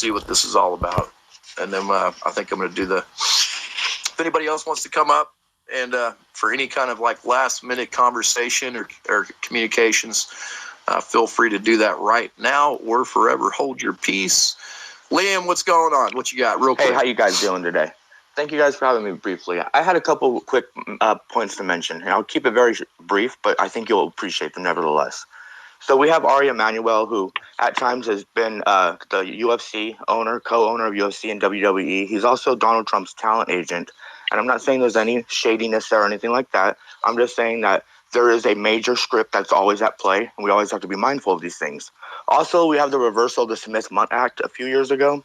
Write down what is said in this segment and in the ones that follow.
see what this is all about. And then I think I'm going to do if anybody else wants to come up and for any kind of like last minute conversation or communications, feel free to do that right now or forever hold your peace. Liam, what's going on? What you got real quick? Hey, how you guys doing today? Thank you guys for having me briefly. I had a couple quick points to mention, and I'll keep it very brief, but I think you'll appreciate them nevertheless. So we have LiamXmaiL, who at times has been the UFC owner, co-owner of UFC and WWE. He's also Donald Trump's talent agent. And I'm not saying there's any shadiness there or anything like that. I'm just saying that there is a major script that's always at play, and we always have to be mindful of these things. Also, we have the reversal of the Smith-Mundt Act a few years ago,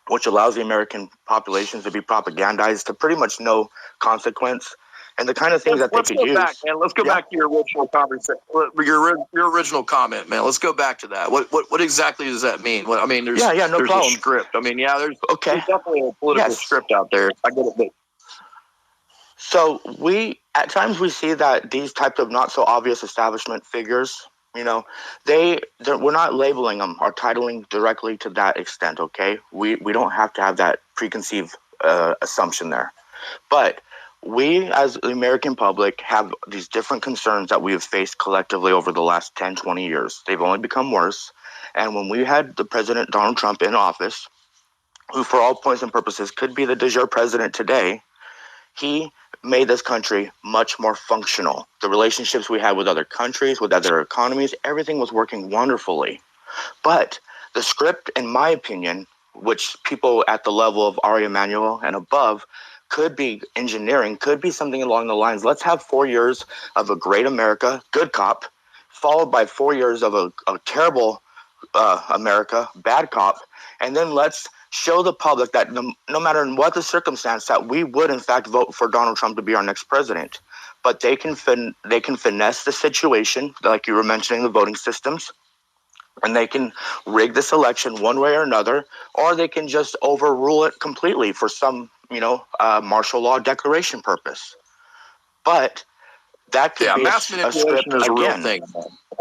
which allows the American population to be propagandized to pretty much no consequence. And the kind of things that they could use. Let's go back to your original conversation. Your original comment, man. Let's go back to that. What exactly does that mean? I mean, there's a script. I mean, there's definitely a political script out there. I get it. So at times we see that these types of not so obvious establishment figures, we're not labeling them or titling directly to that extent. Okay, we don't have to have that preconceived assumption there, but we as the American public have these different concerns that we have faced collectively over the last 10, 20 years. They've only become worse. And when we had the President Donald Trump in office, who for all points and purposes could be the de jure president today, he made this country much more functional. The relationships we had with other countries, with other economies, everything was working wonderfully. But the script, in my opinion, which people at the level of LiamXmaiL and above could be engineering, could be something along the lines, let's have 4 years of a great America, good cop, followed by 4 years of a terrible America, bad cop, and then let's show the public that no matter what the circumstance, that we would in fact vote for Donald Trump to be our next president. But they can finesse the situation, like you were mentioning, the voting systems, and they can rig this election one way or another, or they can just overrule it completely for some, martial law declaration purpose. But that could be mass manipulation is a real thing.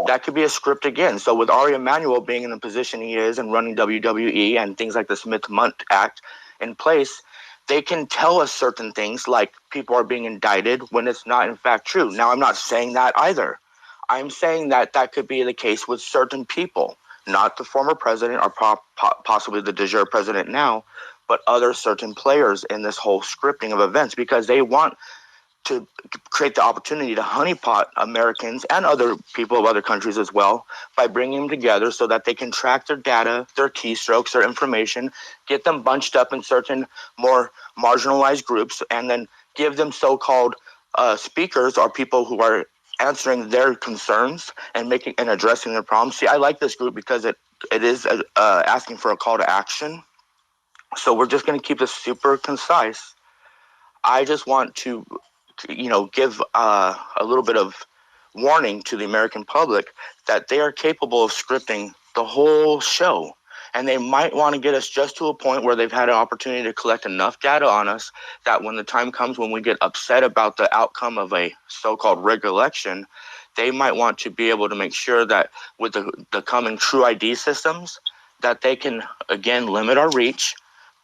That could be a script again. So with LiamXmaiL being in the position he is and running WWE and things like the Smith-Mundt Act in place, they can tell us certain things like people are being indicted when it's not in fact true. Now, I'm not saying that either. I'm saying that could be the case with certain people, not the former president or possibly the de jure president now, but other certain players in this whole scripting of events, because they want to create the opportunity to honeypot Americans and other people of other countries as well by bringing them together so that they can track their data, their keystrokes, their information, get them bunched up in certain more marginalized groups, and then give them so-called speakers or people who are answering their concerns and addressing their problems. See, I like this group because it is asking for a call to action. So we're just going to keep this super concise. I just want to give a little bit of warning to the American public that they are capable of scripting the whole show. And they might want to get us just to a point where they've had an opportunity to collect enough data on us that when the time comes when we get upset about the outcome of a so-called rigged election, they might want to be able to make sure that with the coming true ID systems, that they can, again, limit our reach,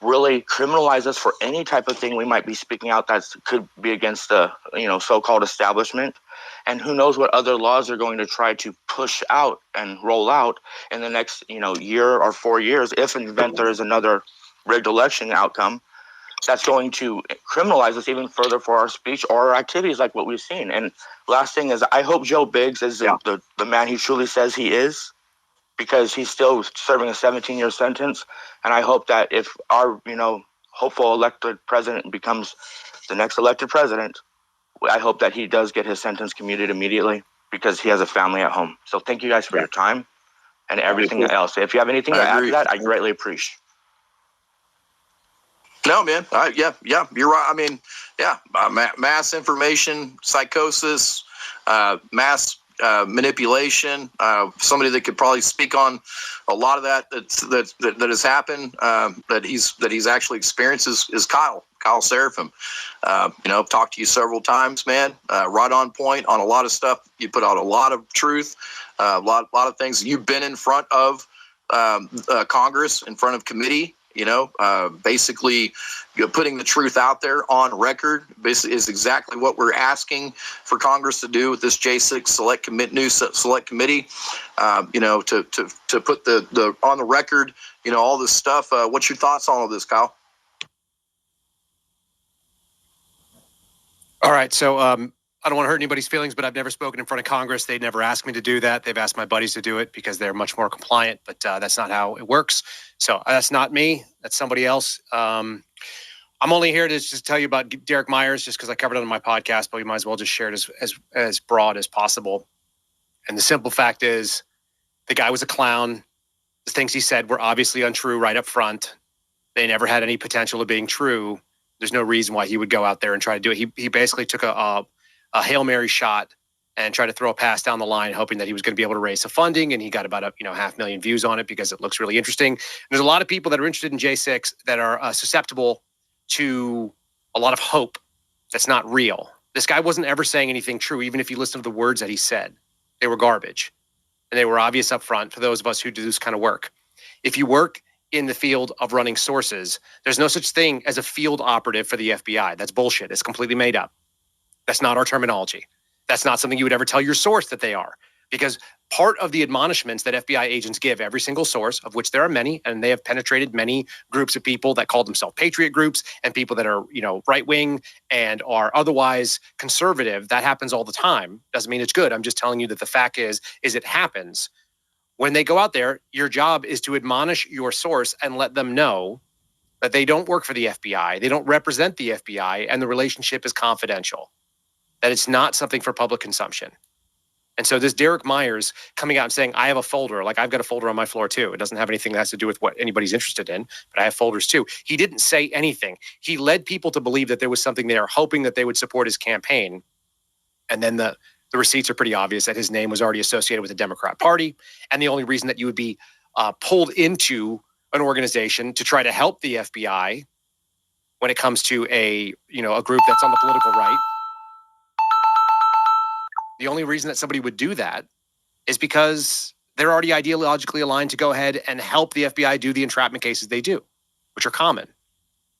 really criminalize us for any type of thing we might be speaking out that could be against the so-called establishment. And who knows what other laws are going to try to push out and roll out in the next year or 4 years, if in event there is another rigged election outcome that's going to criminalize us even further for our speech or our activities like what we've seen. And last thing is, I hope Joe Biggs is the man he truly says he is, because he's still serving a 17-year sentence. And I hope that if our, hopeful elected president becomes the next elected president, I hope that he does get his sentence commuted immediately, because he has a family at home. So thank you guys for your time and everything else. If you have anything to add to that, I greatly appreciate. No, man. You're right. I mean, mass information, psychosis, mass manipulation. Somebody that could probably speak on a lot of that has happened, that he's actually experienced is Kyle Seraphim. I've talked to you several times, man. Right on point on a lot of stuff. You put out a lot of truth, a lot of things. You've been in front of Congress, in front of committee, basically putting the truth out there on record is exactly what we're asking for Congress to do with this J6 new select committee, to put the on the record, all this stuff. What's your thoughts on all this, Kyle? All right. So I don't want to hurt anybody's feelings, but I've never spoken in front of Congress. They never asked me to do that. They've asked my buddies to do it because they're much more compliant, but that's not how it works. So that's not me. That's somebody else. I'm only here to just tell you about Derek Myers just because I covered it on my podcast, but we might as well just share it as broad as possible. And the simple fact is the guy was a clown. The things he said were obviously untrue right up front. They never had any potential of being true. There's no reason why he would go out there and try to do it. He basically took a Hail Mary shot and tried to throw a pass down the line, hoping that he was going to be able to raise some funding. And he got about 500,000 views on it because it looks really interesting. And there's a lot of people that are interested in J6 that are susceptible to a lot of hope that's not real. This guy wasn't ever saying anything true, even if you listen to the words that he said. They were garbage. And they were obvious up front for those of us who do this kind of work. If you work in the field of running sources, there's no such thing as a field operative for the FBI. That's bullshit. It's completely made up. That's not our terminology. That's not something you would ever tell your source that they are, because part of the admonishments that FBI agents give every single source, of which there are many, and they have penetrated many groups of people that call themselves patriot groups and people that are, right-wing and are otherwise conservative. That happens all the time. Doesn't mean it's good. I'm just telling you that the fact is it happens. When they go out there, your job is to admonish your source and let them know that they don't work for the FBI, they don't represent the FBI, and the relationship is confidential, that it's not something for public consumption. And so this Derek Myers coming out and saying, I have a folder, like I've got a folder on my floor too. It doesn't have anything that has to do with what anybody's interested in, but I have folders too. He didn't say anything. He led people to believe that there was something there, hoping that they would support his campaign. And then the receipts are pretty obvious that his name was already associated with the Democrat Party. And the only reason that you would be pulled into an organization to try to help the FBI when it comes to a group that's on the political right, the only reason that somebody would do that is because they're already ideologically aligned to go ahead and help the FBI do the entrapment cases they do, which are common,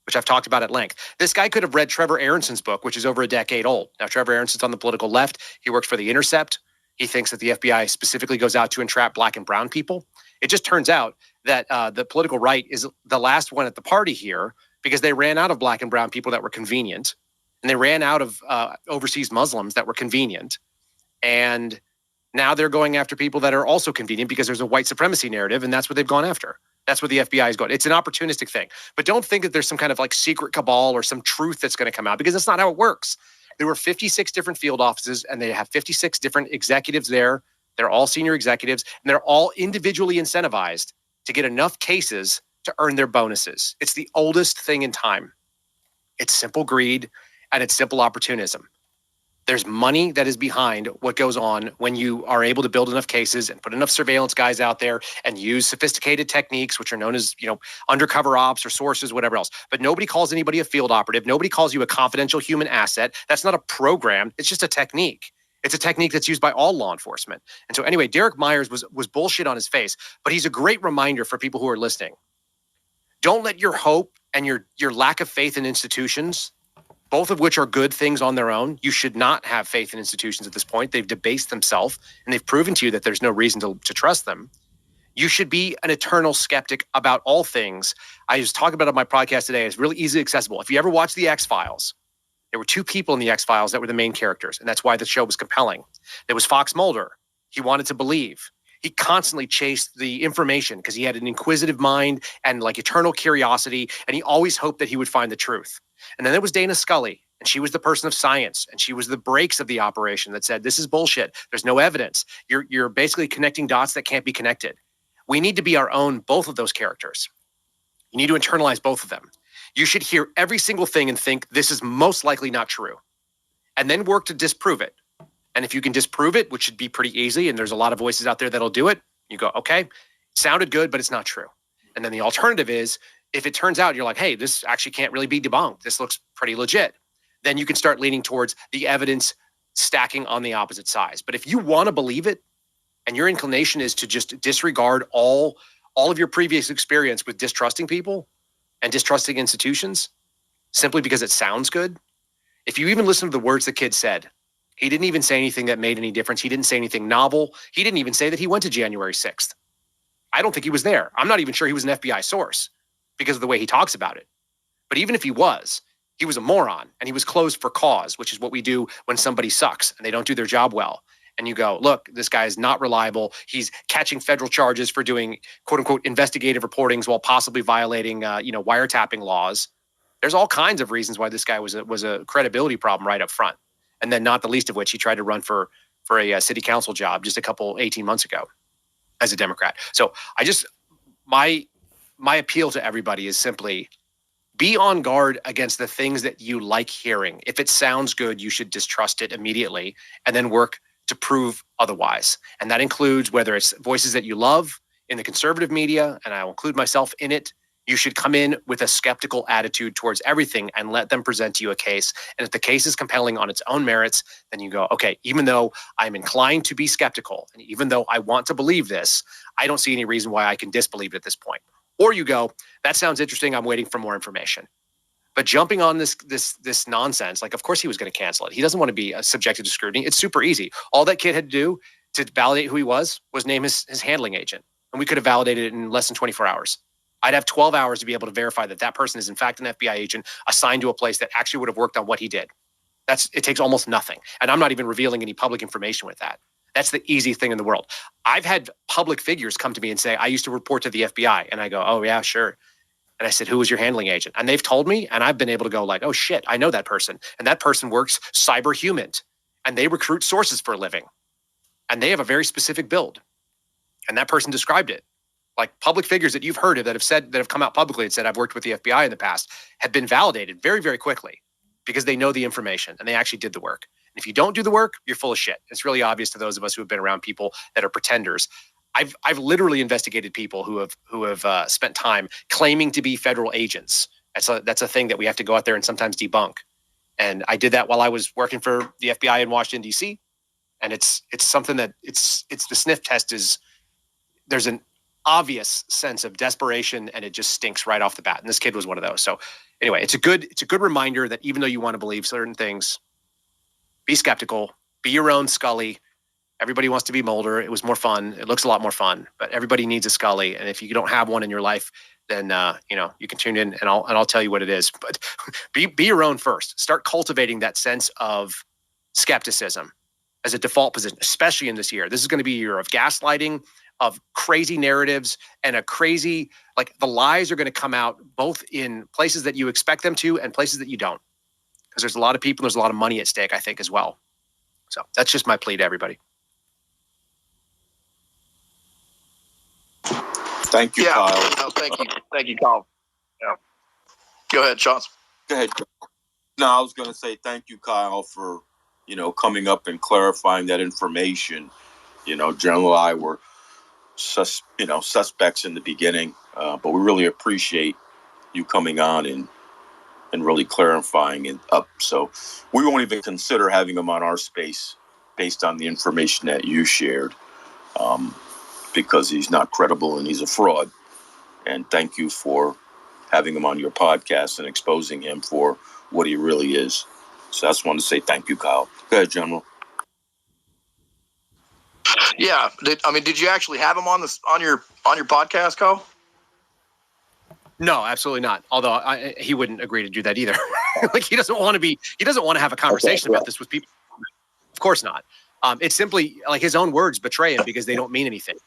which I've talked about at length. This guy could have read Trevor Aaronson's book, which is over a decade old. Now, Trevor Aaronson's on the political left. He works for The Intercept. He thinks that the FBI specifically goes out to entrap black and brown people. It just turns out that the political right is the last one at the party here because they ran out of black and brown people that were convenient, and they ran out of overseas Muslims that were convenient. And now they're going after people that are also convenient because there's a white supremacy narrative, and that's what they've gone after. That's what the FBI is going. It's an opportunistic thing. But don't think that there's some kind of like secret cabal or some truth that's going to come out, because that's not how it works. There were 56 different field offices, and they have 56 different executives there. They're all senior executives, and they're all individually incentivized to get enough cases to earn their bonuses. It's the oldest thing in time. It's simple greed, and it's simple opportunism. There's money that is behind what goes on when you are able to build enough cases and put enough surveillance guys out there and use sophisticated techniques, which are known as, undercover ops or sources, whatever else. But nobody calls anybody a field operative. Nobody calls you a confidential human asset. That's not a program. It's just a technique. It's a technique that's used by all law enforcement. And so anyway, Derek Myers was bullshit on his face, but he's a great reminder for people who are listening. Don't let your hope and your lack of faith in institutions, both of which are good things on their own. You should not have faith in institutions at this point. They've debased themselves, and they've proven to you that there's no reason to trust them. You should be an eternal skeptic about all things. I was talking about it on my podcast today. It's really easily accessible. If you ever watch The X-Files, there were two people in The X-Files that were the main characters, and that's why the show was compelling. There was Fox Mulder. He wanted to believe. He constantly chased the information because he had an inquisitive mind and like eternal curiosity, and he always hoped that he would find the truth. And then there was Dana Scully, and she was the person of science, and she was the brakes of the operation that said, this is bullshit. There's no evidence. You're basically connecting dots that can't be connected. We need to be our own, both of those characters. You need to internalize both of them. You should hear every single thing and think this is most likely not true, and then work to disprove it. And if you can disprove it, which should be pretty easy, and there's a lot of voices out there that'll do it, you go, okay, sounded good, but it's not true. And then the alternative is, if it turns out you're like, hey, this actually can't really be debunked, this looks pretty legit, then you can start leaning towards the evidence stacking on the opposite sides. But if you want to believe it, and your inclination is to just disregard all all of your previous experience with distrusting people and distrusting institutions simply because it sounds good. If you even listen to the words the kid said, he didn't even say anything that made any difference. He didn't say anything novel. He didn't even say that he went to January 6th. I don't think he was there. I'm not even sure he was an FBI source because of the way he talks about it. But even if he was a moron, and he was closed for cause, which is what we do when somebody sucks and they don't do their job well. And you go, look, this guy is not reliable. He's catching federal charges for doing quote unquote investigative reportings while possibly violating, wiretapping laws. There's all kinds of reasons why this guy was a credibility problem right up front. And then not the least of which he tried to run for a city council job just 18 months ago as a Democrat. So my appeal to everybody is simply be on guard against the things that you like hearing. If it sounds good, you should distrust it immediately and then work to prove otherwise. And that includes whether it's voices that you love in the conservative media, and I will include myself in it. You should come in with a skeptical attitude towards everything and let them present to you a case. And if the case is compelling on its own merits, then you go, okay, even though I'm inclined to be skeptical, and even though I want to believe this, I don't see any reason why I can disbelieve it at this point. Or you go, that sounds interesting. I'm waiting for more information. But jumping on this nonsense, like, of course he was going to cancel it. He doesn't want to be subjected to scrutiny. It's super easy. All that kid had to do to validate who he was name his handling agent. And we could have validated it in less than 24 hours. I'd have 12 hours to be able to verify that person is in fact an FBI agent assigned to a place that actually would have worked on what he did. It takes almost nothing. And I'm not even revealing any public information with that. That's the easy thing in the world. I've had public figures come to me and say, I used to report to the FBI. And I go, oh, yeah, sure. And I said, who was your handling agent? And they've told me, and I've been able to go like, oh, shit, I know that person. And that person works cyberhuman. And they recruit sources for a living. And they have a very specific build. And that person described it. Like public figures that you've heard of that have come out publicly and said, I've worked with the FBI in the past, have been validated very, very quickly because they know the information and they actually did the work. If you don't do the work, you're full of shit. It's really obvious to those of us who have been around people that are pretenders. I've literally investigated people who have spent time claiming to be federal agents. That's a thing that we have to go out there and sometimes debunk. And I did that while I was working for the FBI in Washington, D.C. And it's something that it's the sniff test there's an obvious sense of desperation and it just stinks right off the bat. And this kid was one of those. So anyway, it's a good reminder that even though you want to believe certain things, be skeptical, be your own Scully. Everybody wants to be Mulder. It was more fun. It looks a lot more fun, but everybody needs a Scully. And if you don't have one in your life, then you can tune in and I'll tell you what it is. But be your own first. Start cultivating that sense of skepticism as a default position, especially in this year. This is going to be a year of gaslighting, of crazy narratives, and the lies are going to come out both in places that you expect them to and places that you don't. Because there's a lot of people, there's a lot of money at stake, I think, as well. So that's just my plea to everybody. Thank you, Kyle. No, thank you, Kyle. Yeah. Go ahead, Sean. Go ahead. No, I was going to say thank you, Kyle, for coming up and clarifying that information. General and I were suspects in the beginning, but we really appreciate you coming on and really clarifying it up. So we won't even consider having him on our space based on the information that you shared, because he's not credible and he's a fraud. And thank you for having him on your podcast and exposing him for what he really is. So I just want to say thank you, Kyle. Go ahead, General. Yeah. Did you actually have him on your podcast, Kyle? No, absolutely not. Although he wouldn't agree to do that either. Like he doesn't want to have a conversation about this with people. Of course not. It's simply like his own words betray him because they don't mean anything.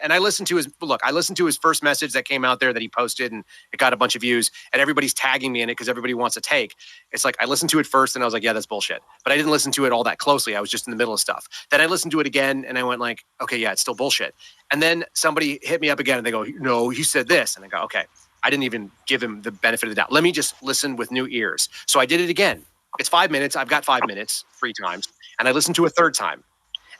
And I listened to his first message that came out there that he posted, and it got a bunch of views, and everybody's tagging me in it because everybody wants a take. It's like I listened to it first and I was like, yeah, that's bullshit. But I didn't listen to it all that closely. I was just in the middle of stuff. Then I listened to it again and I went like, okay, yeah, it's still bullshit. And then somebody hit me up again and they go, no, he said this. And I go, okay, I didn't even give him the benefit of the doubt. Let me just listen with new ears. So I did it again. It's 5 minutes. I've got 5 minutes, 3 times. And I listened to a third time.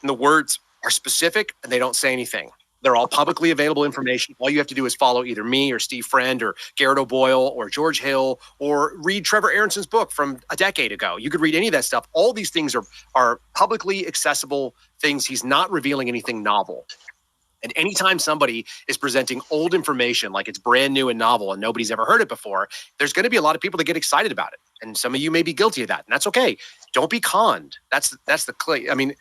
And the words are specific and they don't say anything. They're all publicly available information. All you have to do is follow either me or Steve Friend or Garrett O'Boyle or George Hill or read Trevor Aaronson's book from a decade ago. You could read any of that stuff. All these things are publicly accessible things. He's not revealing anything novel. And anytime somebody is presenting old information like it's brand new and novel and nobody's ever heard it before, there's going to be a lot of people that get excited about it. And some of you may be guilty of that. And that's okay. Don't be conned. That's the clay. I mean,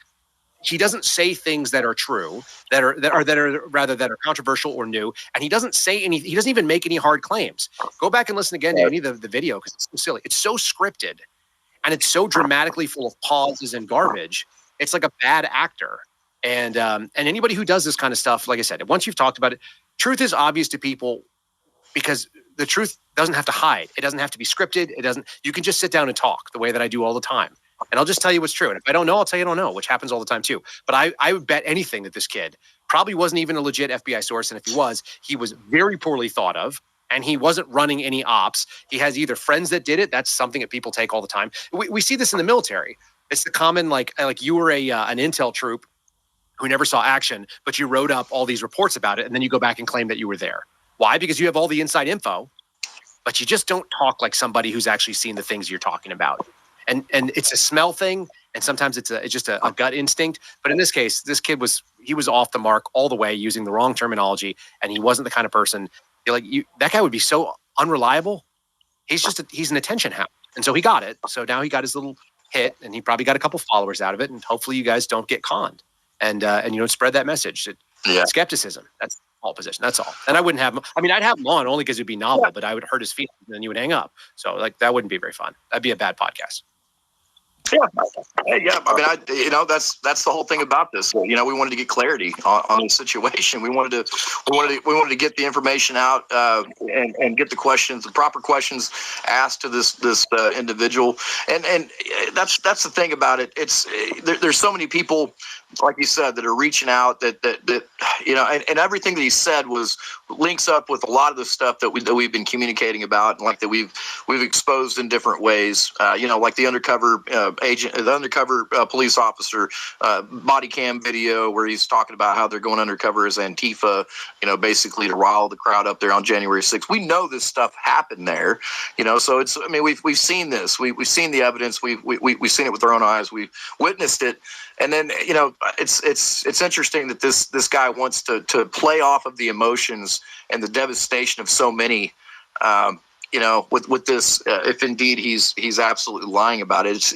he doesn't say things that are true, that are controversial or new. And he doesn't say any, he doesn't even make any hard claims. Go back and listen again to any of the video because it's so silly. It's so scripted and it's so dramatically full of pauses and garbage. It's like a bad actor. And anybody who does this kind of stuff, like I said, once you've talked about it, truth is obvious to people because the truth doesn't have to hide. It doesn't have to be scripted. You can just sit down and talk the way that I do all the time. And I'll just tell you what's true. And if I don't know, I'll tell you I don't know, which happens all the time too. But I would bet anything that this kid probably wasn't even a legit FBI source. And if he was very poorly thought of. And he wasn't running any ops. He has either friends that did it. That's something that people take all the time. We see this in the military. It's the common, like you were an intel troop who never saw action, but you wrote up all these reports about it, and then you go back and claim that you were there. Why? Because you have all the inside info, but you just don't talk like somebody who's actually seen the things you're talking about. And it's a smell thing, and sometimes it's just a gut instinct. But in this case, this kid was off the mark all the way, using the wrong terminology, and he wasn't the kind of person. That guy would be so unreliable. He's an attention hound, and so he got it. So now he got his little hit, and he probably got a couple followers out of it. And hopefully, you guys don't get conned. And you don't spread that message. Skepticism. That's all position. That's all. And I wouldn't have him. I mean, I'd have him on only because it'd be novel, but I would hurt his feelings and then you would hang up. So that wouldn't be very fun. That'd be a bad podcast. Yeah. I mean, that's the whole thing about this. We wanted to get clarity on the situation. We wanted to get the information out and get the proper questions asked to this individual. And that's the thing about it. It's there's so many people, like you said, that are reaching out that and everything that he said links up with a lot of the stuff that we've been communicating about, and like that we've exposed in different ways. Like the undercover agent, the undercover police officer body cam video where he's talking about how they're going undercover as Antifa, basically to rile the crowd up there on January 6th. We know this stuff happened there, so it's, I mean, we've seen this, we've seen the evidence, we've seen it with our own eyes, we've witnessed it. And then, it's interesting that this guy wants to play off of the emotions and the devastation of so many, with this, if indeed he's absolutely lying about it.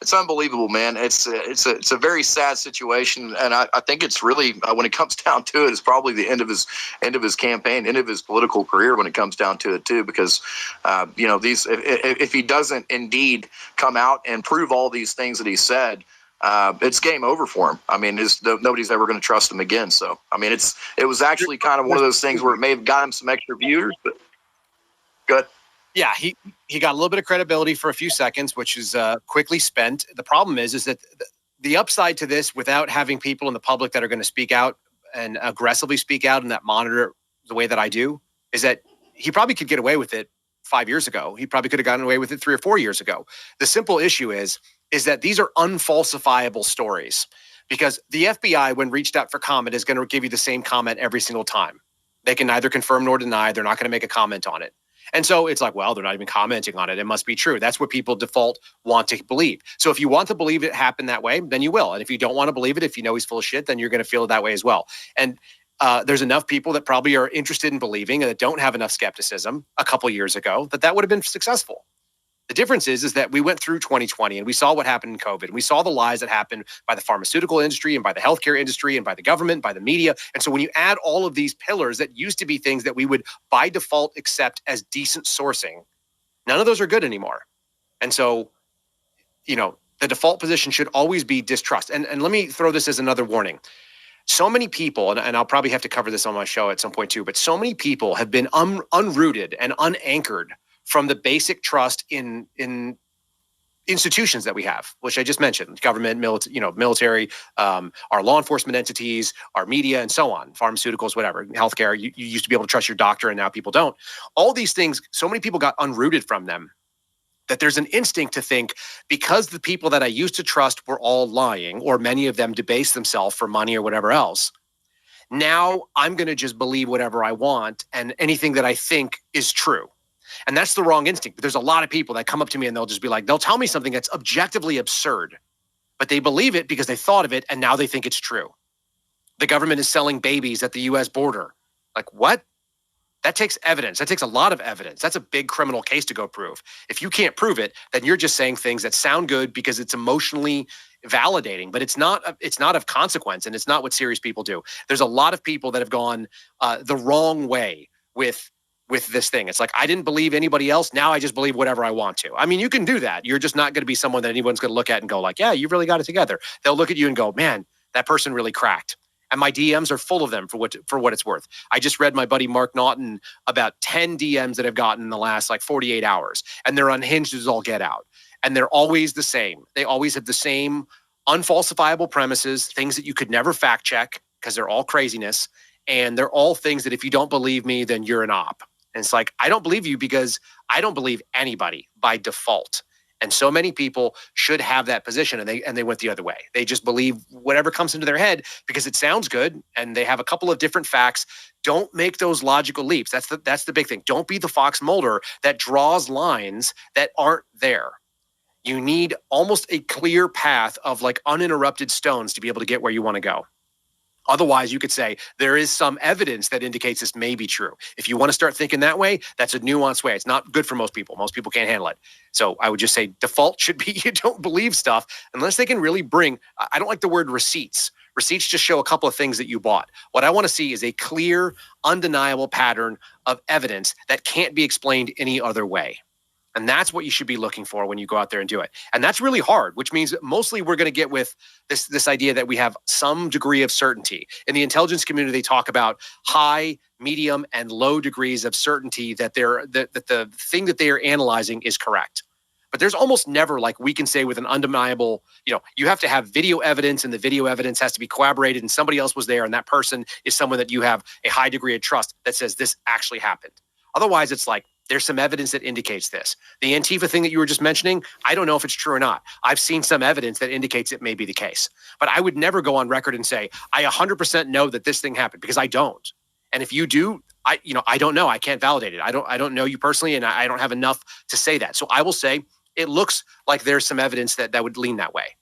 It's unbelievable, man. It's a very sad situation, and I think it's really, when it comes down to it, it's probably the end of his campaign, end of his political career when it comes down to it too. Because if he doesn't indeed come out and prove all these things that he said, it's game over for him. I mean, nobody's ever going to trust him again. So, I mean, it was actually kind of one of those things where it may have got him some extra viewers, but good. Yeah, he got a little bit of credibility for a few seconds, which is quickly spent. The problem is that the upside to this, without having people in the public that are going to speak out and aggressively speak out and that monitor the way that I do, is that he probably could get away with it 5 years ago. He probably could have gotten away with it 3 or 4 years ago. The simple issue is that these are unfalsifiable stories, because the FBI, when reached out for comment, is going to give you the same comment every single time. They can neither confirm nor deny. They're not going to make a comment on it. And so it's like, well, they're not even commenting on it. It must be true. That's what people default want to believe. So if you want to believe it happened that way, then you will. And if you don't want to believe it, if you know he's full of shit, then you're going to feel it that way as well. And there's enough people that probably are interested in believing and that don't have enough skepticism a couple years ago that would have been successful. The difference is that we went through 2020 and we saw what happened in COVID. And we saw the lies that happened by the pharmaceutical industry and by the healthcare industry and by the government, by the media. And so when you add all of these pillars that used to be things that we would by default accept as decent sourcing, none of those are good anymore. And so, the default position should always be distrust. And let me throw this as another warning. So many people, and I'll probably have to cover this on my show at some point too, but so many people have been unrooted and unanchored from the basic trust in institutions that we have, which I just mentioned: government, military, our law enforcement entities, our media, and so on, pharmaceuticals, whatever, healthcare. You used to be able to trust your doctor, and now people don't. All these things, so many people got unrooted from them that there's an instinct to think, because the people that I used to trust were all lying, or many of them debased themselves for money or whatever else, now I'm going to just believe whatever I want and anything that I think is true. And that's the wrong instinct. But there's a lot of people that come up to me and they'll just be like, they'll tell me something that's objectively absurd, but they believe it because they thought of it and now they think it's true. the government is selling babies at the U.S. border. Like, what? That takes evidence. That takes a lot of evidence. That's a big criminal case to go prove. If you can't prove it, then you're just saying things that sound good because it's emotionally validating, but it's not of consequence, and it's not what serious people do. There's a lot of people that have gone the wrong way with this thing. It's like, I didn't believe anybody else. Now I just believe whatever I want to. I mean, you can do that. You're just not going to be someone that anyone's going to look at and go like, yeah, you really got it together. They'll look at you and go, man, that person really cracked. And my DMs are full of them for what it's worth. I just read my buddy Mark Naughton about 10 DMs that I've gotten in the last like 48 hours. And they're unhinged as all get out. And they're always the same. They always have the same unfalsifiable premises, things that you could never fact check because they're all craziness. And they're all things that if you don't believe me, then you're an op. And it's like, I don't believe you because I don't believe anybody by default. And so many people should have that position, and they went the other way. They just believe whatever comes into their head because it sounds good, and they have a couple of different facts. Don't make those logical leaps. That's the big thing. Don't be the Fox Mulder that draws lines that aren't there. You need almost a clear path of like uninterrupted stones to be able to get where you want to go. Otherwise, you could say there is some evidence that indicates this may be true. If you want to start thinking that way, that's a nuanced way. It's not good for most people. Most people can't handle it. So I would just say default should be you don't believe stuff unless they can really bring, I don't like the word receipts. Receipts just show a couple of things that you bought. What I want to see is a clear, undeniable pattern of evidence that can't be explained any other way. And that's what you should be looking for when you go out there and do it. And that's really hard, which means mostly we're going to get with this idea that we have some degree of certainty. In the intelligence community, they talk about high, medium, and low degrees of certainty that the thing that they are analyzing is correct. But there's almost never like we can say with an undeniable, you have to have video evidence, and the video evidence has to be corroborated and somebody else was there and that person is someone that you have a high degree of trust that says this actually happened. Otherwise, it's like, there's some evidence that indicates this. The Antifa thing that you were just mentioning, I don't know if it's true or not. I've seen some evidence that indicates it may be the case. But I would never go on record and say, I 100% know that this thing happened, because I don't. And if you do, I don't know. I can't validate it. I don't know you personally, and I don't have enough to say that. So I will say it looks like there's some evidence that would lean that way.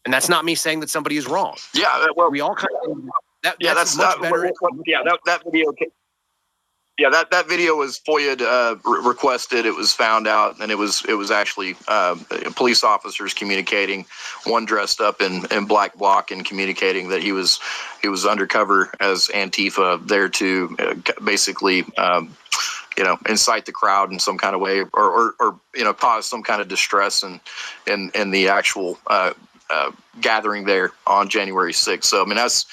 And that's not me saying that somebody is wrong. Yeah, well, we all kind of that's much better. That video. Yeah, that video was FOIA requested. It was found out, and it was actually police officers communicating. One dressed up in black bloc and communicating that he was undercover as Antifa, there to basically incite the crowd in some kind of way, or cause some kind of distress in the actual gathering there on January 6th. So I mean, that's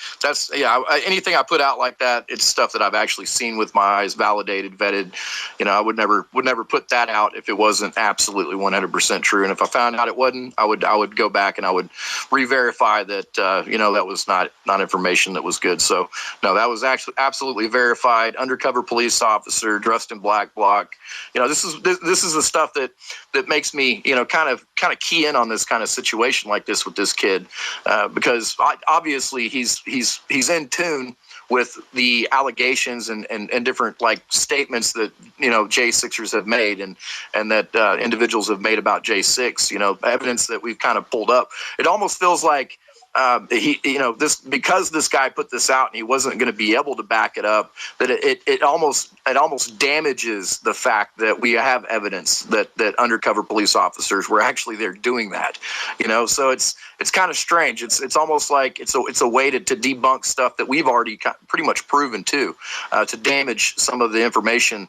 anything I put out like that, it's stuff that I've actually seen with my eyes, validated, vetted. I would never put that out if it wasn't absolutely 100% true. And if I found out it wasn't, I would go back and I would re-verify that that was not information that was good. So no, that was actually absolutely verified. Undercover police officer dressed in black bloc. This is the stuff that makes me kind of key in on this kind of situation like this with this kid, because obviously he's in tune with the allegations and different like statements that J6ers have made and that individuals have made about J6. Evidence that we've kind of pulled up. It almost feels like because this guy put this out and he wasn't going to be able to back it up, that it almost damages the fact that we have evidence that undercover police officers were actually there doing that. So it's kind of strange. It's almost like it's a way to debunk stuff that we've already pretty much proven to damage some of the information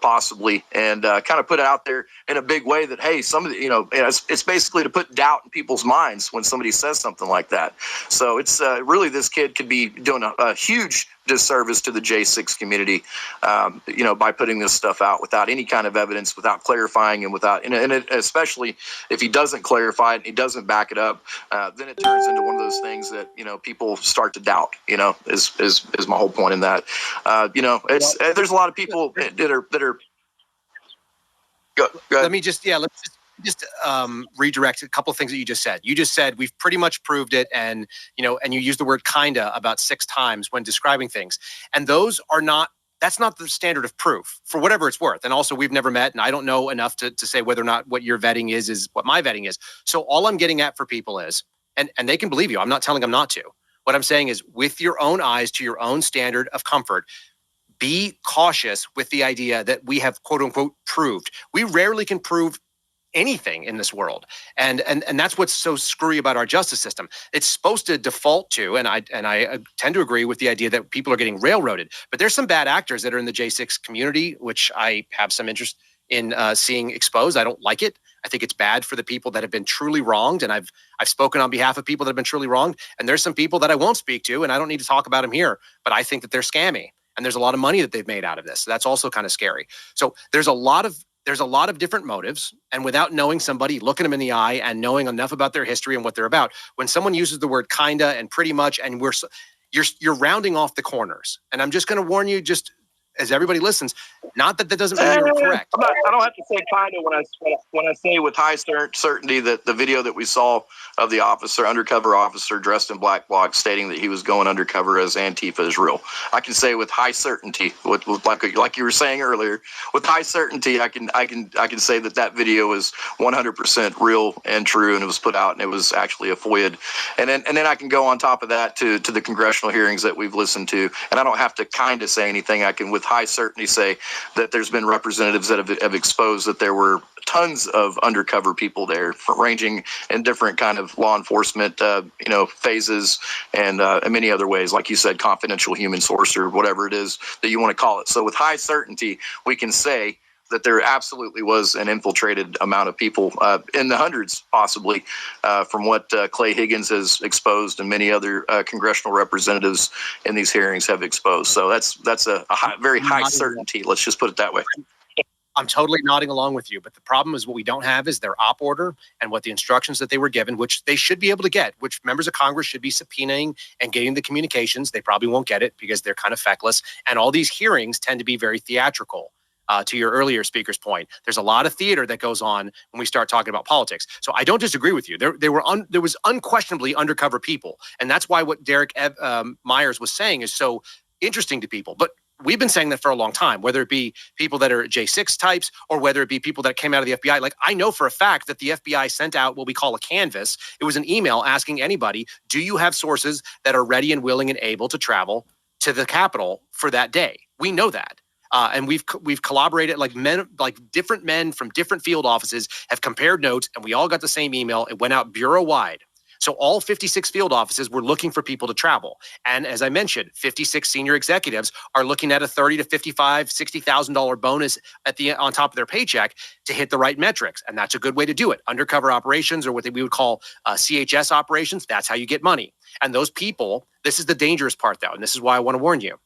possibly, and kind of put it out there in a big way that, hey, some of the, it's basically to put doubt in people's minds when somebody says something like that. So it's really, this kid could be doing a huge disservice to the J6 community, by putting this stuff out without any kind of evidence, without clarifying, and especially if he doesn't clarify it and he doesn't back it up, then it turns into one of those things that people start to doubt. Is my whole point in that. There's a lot of people that are. Go ahead. Let me just redirect a couple of things that you just said. You just said we've pretty much proved it, and you used the word kinda about 6 times when describing things. And that's not the standard of proof, for whatever it's worth. And also, we've never met, and I don't know enough to say whether or not what your vetting is what my vetting is. So all I'm getting at for people is, and they can believe you, I'm not telling them not to, What I'm saying is, with your own eyes, to your own standard of comfort, be cautious with the idea that we have, quote unquote, proved. We rarely can prove anything in this world. And that's what's so screwy about our justice system. It's supposed to default to, and I tend to agree with the idea that people are getting railroaded, but there's some bad actors that are in the J6 community, which I have some interest in seeing exposed. I don't like it. I think it's bad for the people that have been truly wronged. And I've spoken on behalf of people that have been truly wronged. And there's some people that I won't speak to, and I don't need to talk about them here, but I think that they're scammy. And there's a lot of money that they've made out of this. So that's also kind of scary. So there's a lot of different motives, and without knowing somebody, looking them in the eye and knowing enough about their history and what they're about, when someone uses the word kinda and pretty much, and you're rounding off the corners. And I'm just going to warn you, just as everybody listens, not that doesn't mean you're correct. I don't have to say kind of when I say with high certainty that the video that we saw of the undercover officer dressed in black bloc stating that he was going undercover as Antifa is real. I can say with high certainty, with like you were saying earlier, with high certainty, I can say that video is 100% real and true, and it was put out and it was actually a FOIA. And then I can go on top of that to the congressional hearings that we've listened to, and I don't have to kind of say anything. I can with high certainty say that there's been representatives that have exposed that there were tons of undercover people there, ranging in different kind of law enforcement, phases and many other ways, like you said, confidential human source or whatever it is that you want to call it. So with high certainty, we can say that there absolutely was an infiltrated amount of people in the hundreds, possibly, from what Clay Higgins has exposed and many other congressional representatives in these hearings have exposed. So that's a very high certainty. Let's just put it that way. I'm totally nodding along with you, but the problem is what we don't have is their op order and what the instructions that they were given, which they should be able to get, which members of Congress should be subpoenaing and getting the communications. They probably won't get it because they're kind of feckless. And all these hearings tend to be very theatrical. To your earlier speaker's point, there's a lot of theater that goes on when we start talking about politics. So I don't disagree with you. There was unquestionably undercover people, and that's why what Derek Myers was saying is so interesting to people. But we've been saying that for a long time, whether it be people that are J6 types or whether it be people that came out of the FBI. Like, I know for a fact that the FBI sent out what we call a canvas. It was an email asking anybody, do you have sources that are ready and willing and able to travel to the Capitol for that day? We know that. And we've collaborated, like different men from different field offices have compared notes, and we all got the same email. It went out bureau wide. So all 56 field offices were looking for people to travel. And as I mentioned, 56 senior executives are looking at a $30,000 to $55,000, $60,000 bonus on top of their paycheck to hit the right metrics. And that's a good way to do it. Undercover operations, or what we would call CHS operations, that's how you get money. And those people, this is the dangerous part though, and this is why I want to warn you.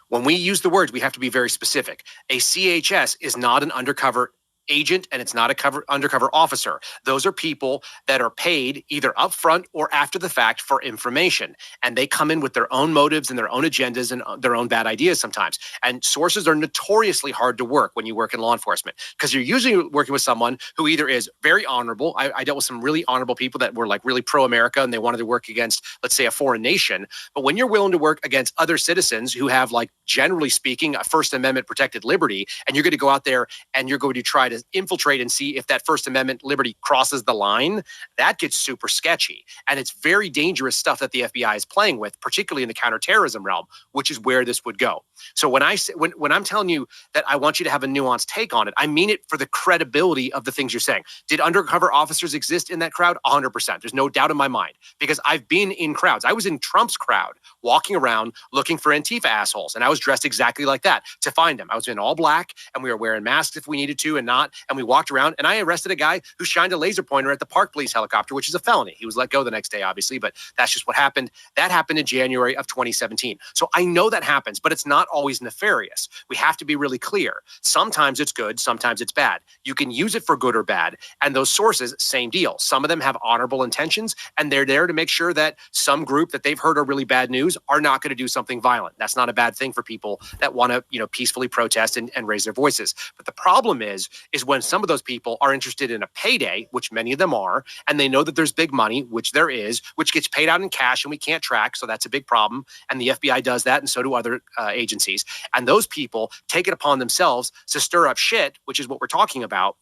When we use the words, we have to be very specific. A CHS is not an undercover agent, and it's not a undercover officer. Those are people that are paid either upfront or after the fact for information, and they come in with their own motives and their own agendas and their own bad ideas sometimes. And sources are notoriously hard to work when you work in law enforcement, because you're usually working with someone who either is very honorable. I dealt with some really honorable people that were like really pro-America, and they wanted to work against, let's say, a foreign nation. But when you're willing to work against other citizens who have, like, generally speaking, a First Amendment protected liberty, and you're going to go out there and you're going to try to infiltrate and see if that First Amendment liberty crosses the line, that gets super sketchy. And it's very dangerous stuff that the FBI is playing with, particularly in the counterterrorism realm, which is where this would go. So when I'm telling you that I want you to have a nuanced take on it, I mean it for the credibility of the things you're saying. Did undercover officers exist in that crowd? 100%. There's no doubt in my mind, because I've been in crowds. I was in Trump's crowd, walking around looking for Antifa assholes, and I was dressed exactly like that to find them. I was in all black, and we were wearing masks if we needed to and not, and we walked around, and I arrested a guy who shined a laser pointer at the Park Police helicopter, which is a felony. He was let go the next day, obviously, but that's just what happened. That happened in January of 2017. So I know that happens, but it's not always nefarious. We have to be really clear. Sometimes it's good, sometimes it's bad. You can use it for good or bad, and those sources, same deal. Some of them have honorable intentions, and they're there to make sure that some group that they've heard are really bad news are not going to do something violent. That's not a bad thing for people that want to, peacefully protest and raise their voices. But the problem is when some of those people are interested in a payday, which many of them are, and they know that there's big money, which there is, which gets paid out in cash and we can't track. So that's a big problem. And the FBI does that, and so do other agencies. And those people take it upon themselves to stir up shit, which is what we're talking about.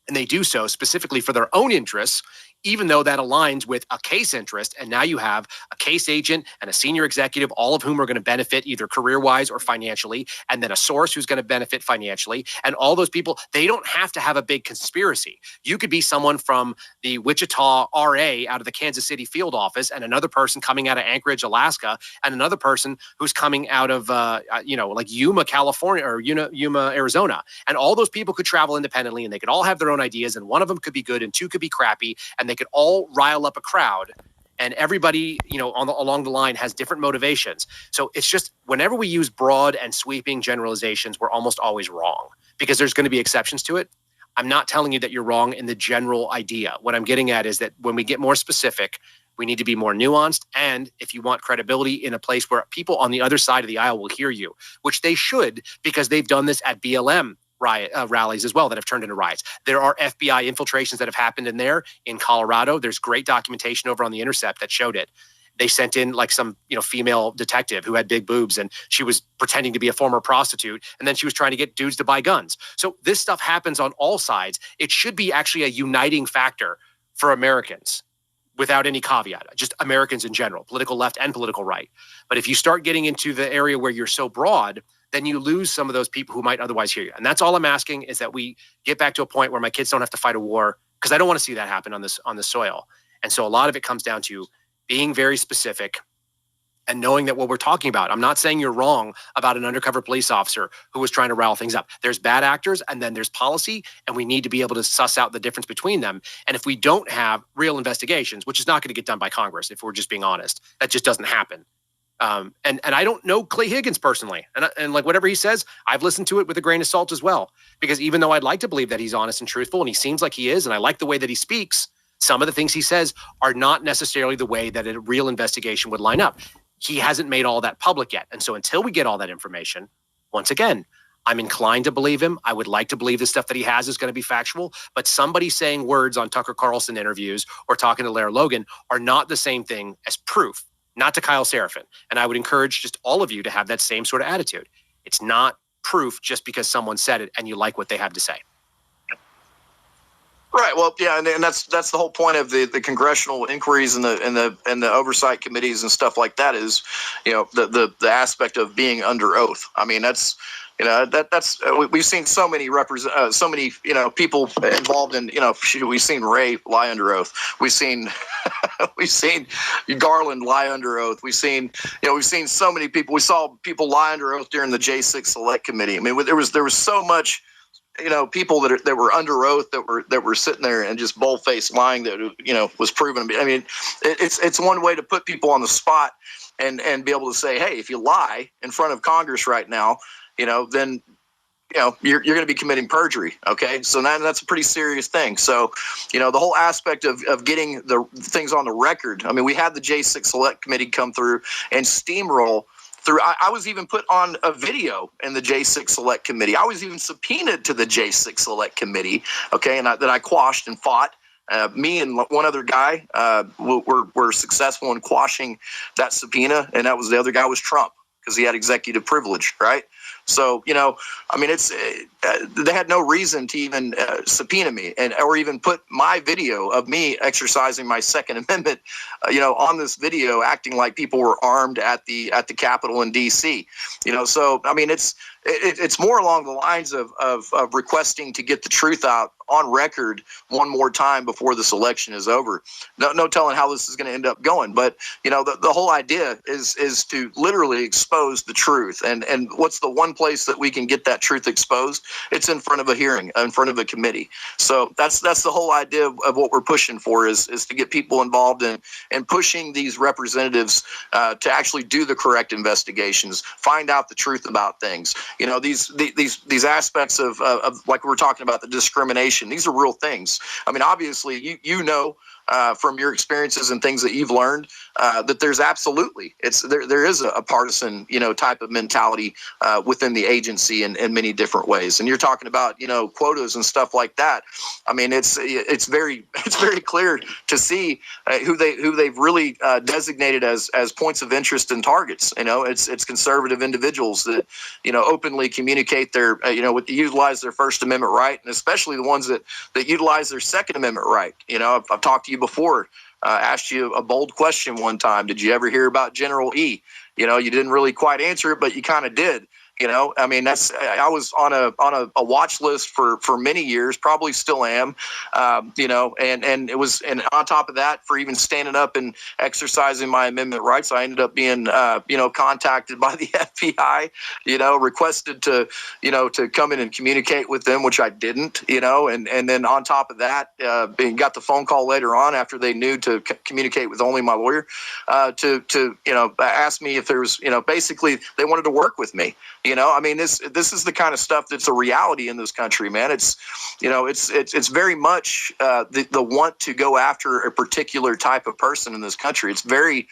And they do so specifically for their own interests, even though that aligns with a case interest. And now you have a case agent and a senior executive, all of whom are going to benefit either career-wise or financially, and then a source who's going to benefit financially. And all those people, they don't have to have a big conspiracy. You could be someone from the Wichita RA out of the Kansas City field office, and another person coming out of Anchorage, Alaska, and another person who's coming out of, like Yuma, California, or Yuma, Arizona. And all those people could travel independently, and they could all have their own ideas, and one of them could be good and two could be crappy, and they could all rile up a crowd, and everybody, along the line has different motivations. So it's just whenever we use broad and sweeping generalizations, we're almost always wrong because there's going to be exceptions to it. I'm not telling you that you're wrong in the general idea. What I'm getting at is that when we get more specific, we need to be more nuanced. And if you want credibility in a place where people on the other side of the aisle will hear you, which they should, because they've done this at BLM rallies as well that have turned into riots. There are FBI infiltrations that have happened in there in Colorado. There's great documentation over on The Intercept that showed it. They sent in like some, female detective who had big boobs, and she was pretending to be a former prostitute. And then she was trying to get dudes to buy guns. So this stuff happens on all sides. It should be actually a uniting factor for Americans without any caveat, just Americans in general, political left and political right. But if you start getting into the area where you're so broad, then you lose some of those people who might otherwise hear you. And that's all I'm asking, is that we get back to a point where my kids don't have to fight a war, because I don't want to see that happen on this soil. And so a lot of it comes down to being very specific and knowing that what we're talking about, I'm not saying you're wrong about an undercover police officer who was trying to rile things up. There's bad actors and then there's policy, and we need to be able to suss out the difference between them. And if we don't have real investigations, which is not going to get done by Congress, if we're just being honest, that just doesn't happen. And I don't know Clay Higgins personally, and like whatever he says, I've listened to it with a grain of salt as well, because even though I'd like to believe that he's honest and truthful, and he seems like he is, and I like the way that he speaks, some of the things he says are not necessarily the way that a real investigation would line up. He hasn't made all that public yet. And so until we get all that information, once again, I'm inclined to believe him. I would like to believe the stuff that he has is going to be factual, but somebody saying words on Tucker Carlson interviews or talking to Lara Logan are not the same thing as proof, not to Kyle Seraphin. And I would encourage just all of you to have that same sort of attitude. It's not proof just because someone said it and you like what they have to say. Right. Well, yeah, and that's the whole point of the congressional inquiries and the oversight committees and stuff like that is, the aspect of being under oath. I mean, that's we've seen so many people involved in, we've seen Ray lie under oath. We've seen Garland lie under oath. We've seen so many people. We saw people lie under oath during the J6 Select Committee. I mean, there was so much, people that were under oath that were sitting there and just bold-faced lying that, was proven to be. I mean, it's one way to put people on the spot and be able to say, hey, if you lie in front of Congress right now, then, you're going to be committing perjury. Okay. So now that's a pretty serious thing. So, the whole aspect of getting the things on the record. I mean, we had the J6 Select Committee come through and steamroll through. I was even put on a video in the J6 Select Committee. I was even subpoenaed to the J6 Select Committee. Okay. And that I quashed and fought. Me and one other guy were successful in quashing that subpoena. And that was the other guy was Trump, because he had executive privilege. Right. So, I mean, they had no reason to even subpoena me or even put my video of me exercising my Second Amendment, on this video, acting like people were armed at the Capitol in D.C. So, I mean, it's more along the lines of requesting to get the truth out on record one more time before this election is over. No telling how this is going to end up going. But, the whole idea is to literally expose the truth. And what's the one place that we can get that truth exposed? It's in front of a hearing, in front of a committee. So that's the whole idea of what we're pushing for is to get people involved in pushing these representatives to actually do the correct investigations, find out the truth about things. These aspects of like we were talking about, the discrimination, these are real things. I mean, obviously, from your experiences and things that you've learned, that there's absolutely there is a partisan type of mentality within the agency in many different ways. And you're talking about quotas and stuff like that. I mean, it's very clear to see who they've really designated as points of interest and targets. It's conservative individuals that openly communicate their utilize their First Amendment right, and especially the ones that utilize their Second Amendment right. I've talked to you before. Asked you a bold question one time. Did you ever hear about General E? You know, you didn't really quite answer it, but you kind of did. You know, I mean, I was on a watch list for many years, probably still am. You know, and on top of that, for even standing up and exercising my amendment rights, I ended up being contacted by the FBI. You know, requested to come in and communicate with them, which I didn't. You know, and then on top of that, got the phone call later on after they knew to communicate with only my lawyer to ask me if there was, basically they wanted to work with me. You know, I mean, this is the kind of stuff that's a reality in this country, man. It's very much the want to go after a particular type of person in this country. It's very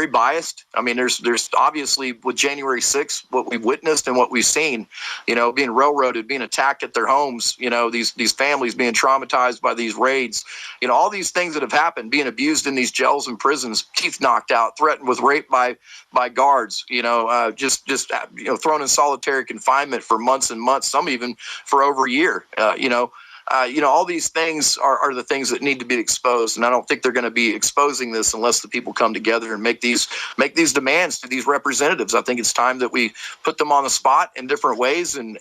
biased. I mean, there's obviously with January 6th, what we've witnessed and what we've seen, being railroaded, being attacked at their homes, these families being traumatized by these raids, all these things that have happened, being abused in these jails and prisons, teeth knocked out, threatened with rape by guards, just thrown in solitary confinement for months and months, some even for over a year, all these things are the things that need to be exposed. And I don't think they're going to be exposing this unless the people come together and make these demands to these representatives. I think it's time that we put them on the spot in different ways and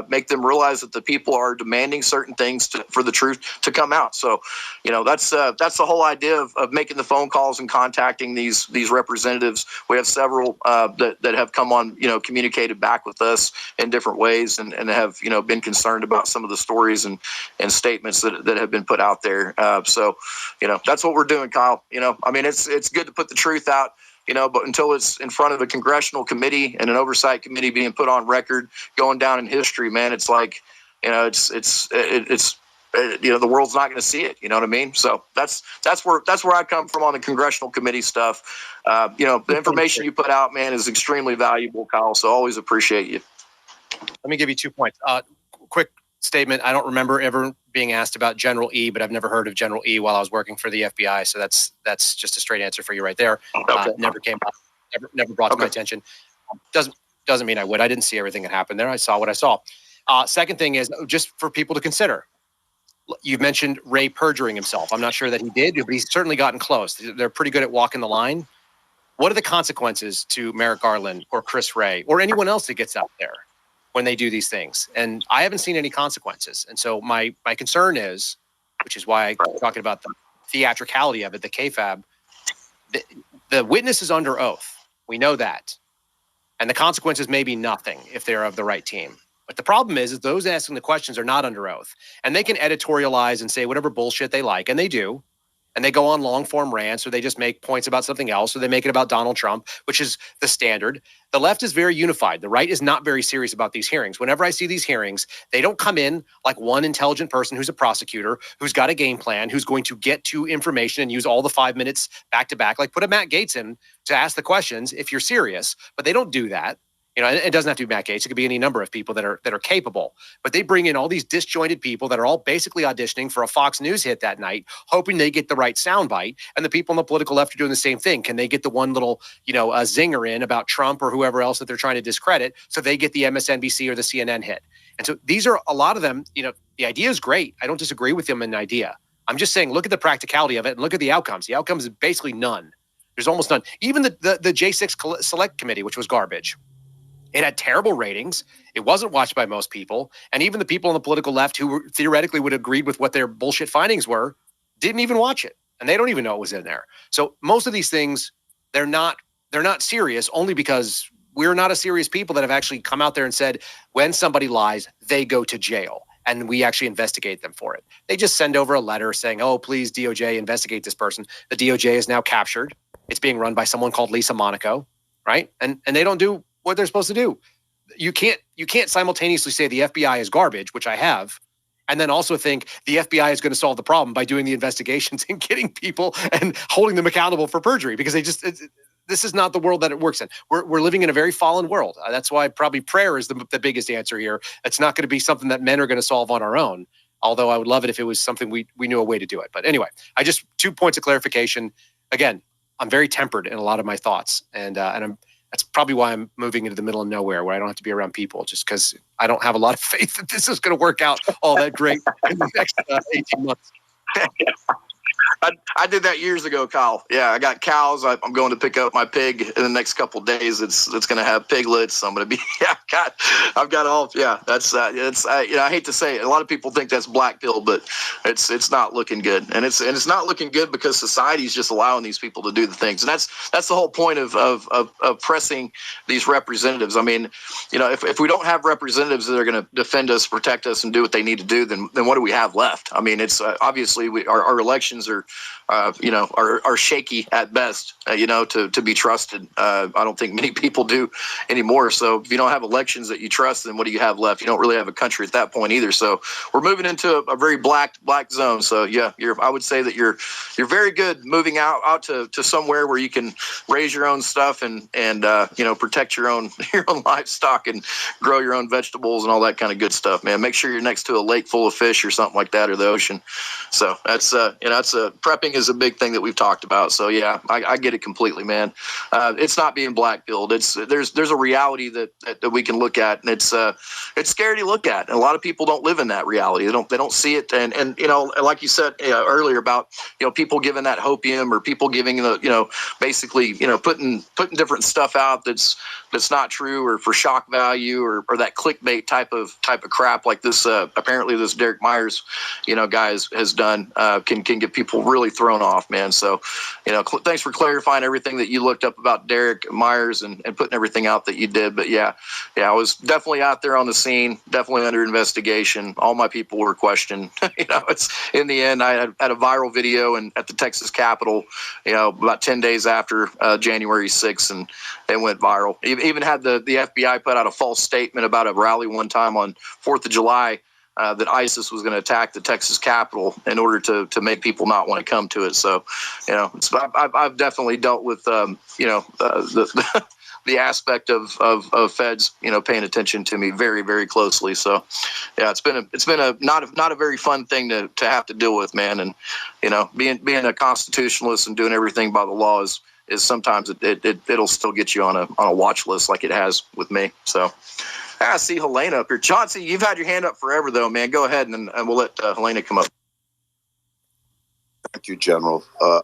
make them realize that the people are demanding certain things for the truth to come out. So, that's the whole idea of making the phone calls and contacting these representatives. We have several that have come on, communicated back with us in different ways and have, been concerned about some of the stories and statements that have been put out there. So, that's what we're doing, Kyle. I mean, it's good to put the truth out, but until it's in front of a congressional committee and an oversight committee being put on record, going down in history, man, it's like, the world's not going to see it. You know what I mean? So that's where I come from on the congressional committee stuff. The information you put out, man, is extremely valuable, Kyle. So always appreciate you. Let me give you 2 points. Quick statement. I don't remember ever being asked about General E, but I've never heard of General E while I was working for the FBI. So that's just a straight answer for you right there. Okay. Never came up, never brought to my attention. Doesn't mean I would. I didn't see everything that happened there. I saw what I saw. Second thing is just for people to consider. You've mentioned Ray perjuring himself. I'm not sure that he did, but he's certainly gotten close. They're pretty good at walking the line. What are the consequences to Merrick Garland or Chris Wray or anyone else that gets out there when they do these things? And I haven't seen any consequences. And so my concern is, which is why I'm talking about the theatricality of it, the KFAB, the witness is under oath. We know that. And the consequences may be nothing if they're of the right team. But the problem is those asking the questions are not under oath. And they can editorialize and say whatever bullshit they like, and they do. And they go on long form rants, or they just make points about something else, or they make it about Donald Trump, which is the standard. The left is very unified. The right is not very serious about these hearings. Whenever I see these hearings, they don't come in like one intelligent person who's a prosecutor, who's got a game plan, who's going to get to information and use all the 5 minutes back to back, like put a Matt Gaetz in to ask the questions if you're serious. But they don't do that. It doesn't have to be Matt Gaetz. It could be any number of people that are capable. But they bring in all these disjointed people that are all basically auditioning for a Fox News hit that night, hoping they get the right soundbite. And the people on the political left are doing the same thing. Can they get the one little, a zinger in about Trump or whoever else that they're trying to discredit so they get the MSNBC or the CNN hit? And so these are a lot of them. The idea is great. I don't disagree with them in the idea. I'm just saying, look at the practicality of it and look at the outcomes. The outcomes is basically none. There's almost none. Even the J6 Select Committee, which was garbage. It had terrible ratings. It wasn't watched by most people. And even the people on the political left who theoretically would have agreed with what their bullshit findings were didn't even watch it. And they don't even know it was in there. So most of these things, they're not serious only because we're not a serious people that have actually come out there and said, when somebody lies, they go to jail. And we actually investigate them for it. They just send over a letter saying, oh, please, DOJ, investigate this person. The DOJ is now captured. It's being run by someone called Lisa Monaco, right? And they don't do what they're supposed to do. You can't simultaneously say the FBI is garbage, which I have, and then also think the FBI is going to solve the problem by doing the investigations and getting people and holding them accountable for perjury, because this is not the world that it works in. We're living in a very fallen world. That's why probably prayer is the biggest answer here. It's not going to be something that men are going to solve on our own, although I would love it if it was something we knew a way to do it. But anyway, 2 points of clarification. Again, I'm very tempered in a lot of my thoughts, and that's probably why I'm moving into the middle of nowhere where I don't have to be around people, just because I don't have a lot of faith that this is going to work out all that great in the next 18 months. I did that years ago, Kyle. Yeah, I got cows. I'm going to pick up my pig in the next couple of days. It's going to have piglets. I'm going to be. Yeah, I've got all. Yeah, that's it's. I hate to say it. A lot of people think that's black pill, but it's not looking good, and it's not looking good because society's just allowing these people to do the things, and that's the whole point of pressing these representatives. I mean, if we don't have representatives that are going to defend us, protect us, and do what they need to do, then what do we have left? I mean, it's obviously our elections are shaky at best, to be trusted. I don't think many people do anymore. So if you don't have elections that you trust, then what do you have left? You don't really have a country at that point either. So we're moving into a very black zone. So yeah, I would say that you're very good moving out to somewhere where you can raise your own stuff and protect your own livestock and grow your own vegetables and all that kind of good stuff, man. Make sure you're next to a lake full of fish or something like that, or the ocean. So that's prepping is a big thing that we've talked about. So yeah, I get it completely, man. It's not being black-pilled. There's a reality that we can look at, and it's scary to look at. And a lot of people don't live in that reality. They don't see it. And like you said earlier about people giving that hopium, or people giving basically putting different stuff out that's not true, or for shock value, or that clickbait type of crap like this. Apparently this Derek Myers guy has done can get people really thrown off, man. So thanks for clarifying everything that you looked up about Derek Myers and putting everything out that you did. But yeah, I was definitely out there on the scene, definitely under investigation. All my people were questioned. It's in the end, I had a viral video and at the Texas Capitol, about 10 days after January 6th, and it went viral. Even had the FBI put out a false statement about a rally one time on 4th of July, that ISIS was going to attack the Texas Capitol in order to make people not want to come to it. So, I've definitely dealt with, the aspect of feds, paying attention to me very, very closely. So, yeah, it's been a not a very fun thing to have to deal with, man. And being a constitutionalist and doing everything by the law is sometimes it'll still get you on a watch list like it has with me. So. I see Helena up here. Chauncey, you've had your hand up forever, though, man. Go ahead, and we'll let Helena come up. Thank you, General.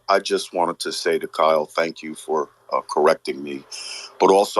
I just wanted to say to Kyle, thank you for correcting me, but also